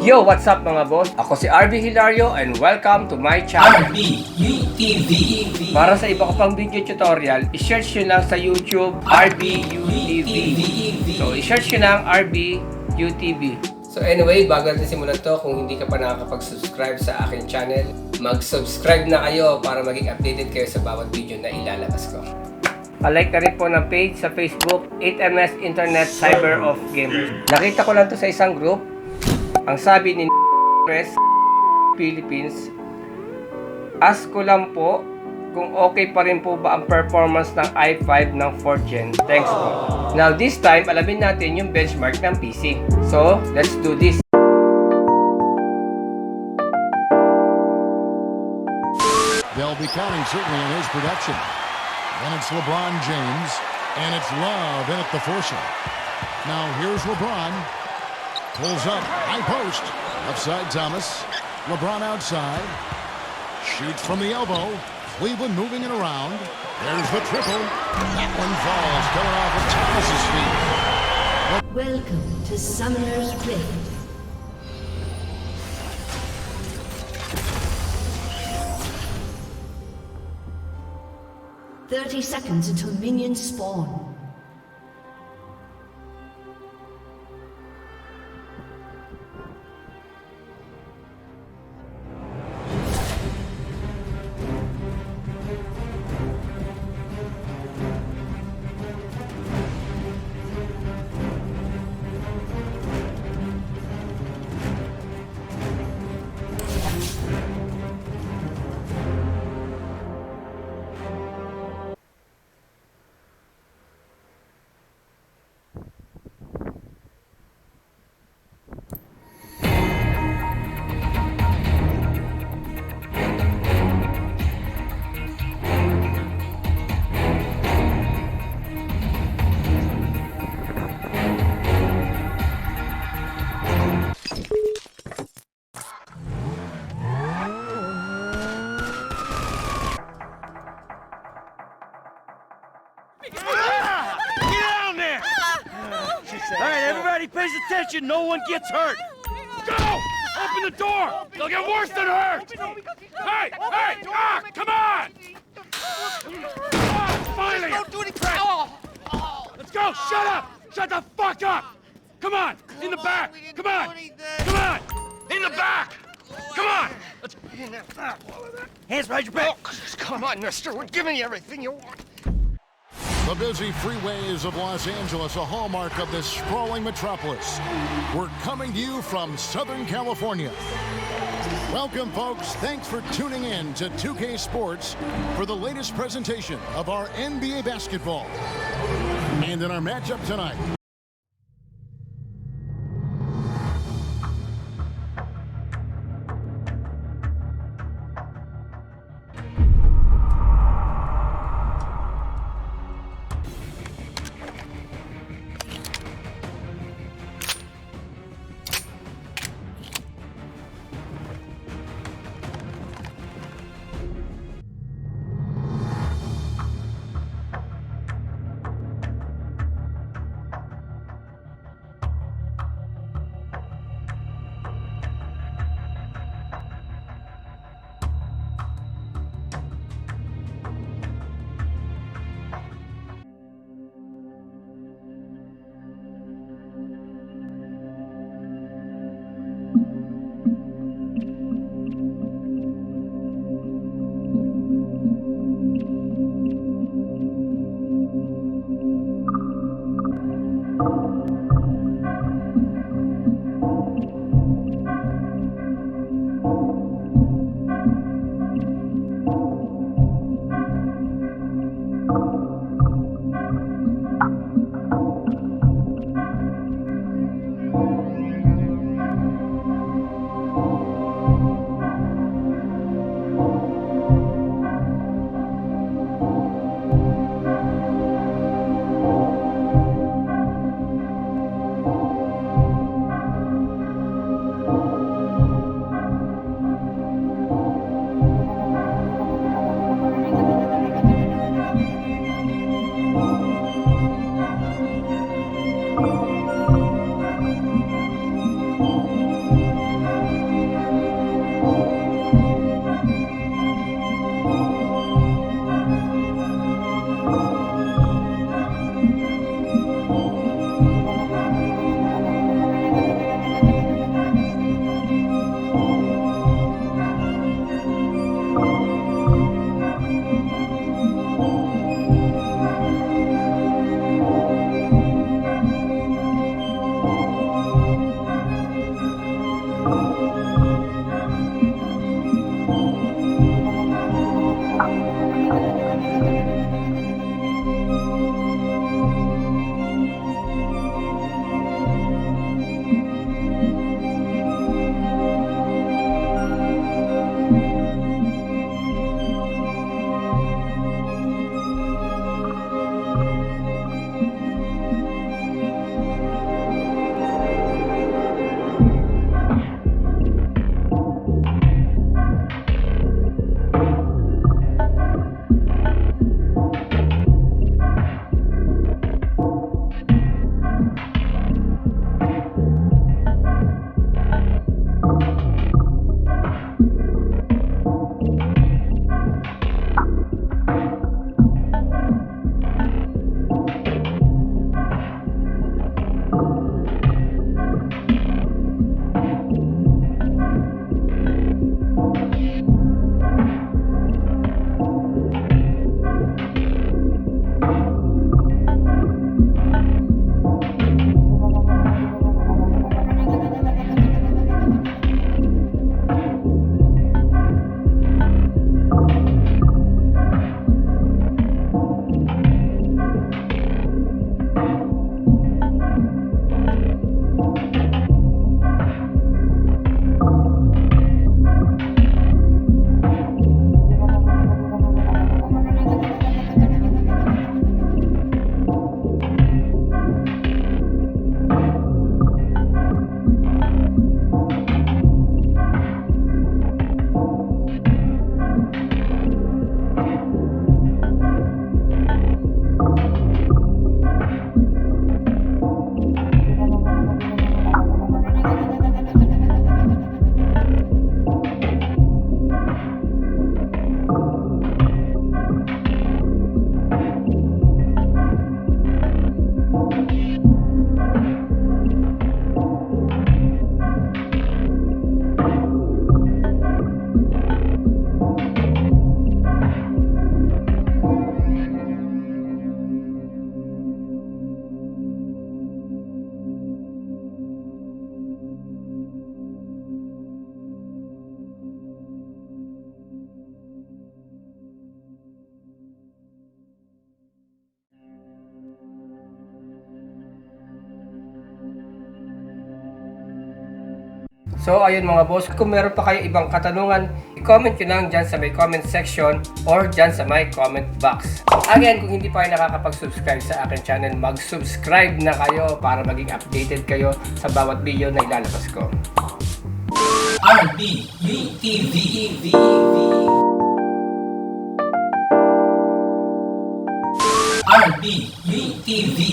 Yo, what's up mga boss? Ako si RB Hilario and welcome to my channel RBUTV. Para sa iba ko pang video tutorial, i-search nyo lang sa YouTube RBUTV. So, i-search nyo lang RBUTV. So anyway, bago natin simulan to, kung hindi ka pa nakakapag-subscribe sa aking channel, mag-subscribe na kayo para maging updated kayo sa bawat video na ilalabas ko. Palike ka rin po ng page sa Facebook, 8MS Internet Cyber of Gamers. Nakita ko lang to sa isang group. Ang sabi ni Press Philippines, ask ko lang po kung okay pa rin po ba ang performance ng i5 ng 4th Gen. Thanks po. Now this time, alamin natin yung benchmark ng PC. So, let's do this. They'll be counting certainly on his production. Then it's LeBron James, and it's Love in at the foursome. Now here's LeBron. Pulls up, high post, upside Thomas, LeBron outside, shoots from the elbow, Cleveland moving it around, there's the triple, that one falls, coming off of Thomas's feet. Welcome to Summoner's Rift. "30 seconds until minions spawn. Alright, everybody pays attention. No one gets hurt. Go! Open the door! They'll get worse than hurt! Hey! Hey! Ah! Come on! Oh, finally! Don't do any crap! Let's go! Shut up! Shut the fuck up! Come on! In the back! Come on! Come on! In the back! Come on! Let's... Hands behind your back! Come on, mister. We're giving you everything you want. The busy freeways of Los Angeles, a hallmark of this sprawling metropolis. We're coming to you from Southern California. Welcome, folks. Thanks for tuning in to 2K Sports for the latest presentation of our NBA basketball. And in our matchup tonight, So ayun mga boss, kung meron pa kayo ibang katanungan, i-comment nyo lang dyan sa may comment section or dyan sa may comment box. Again, kung hindi pa kayo nakakapag-subscribe sa akin channel, mag-subscribe na kayo para maging updated kayo sa bawat video na ilalabas ko. RBUTV RBUTV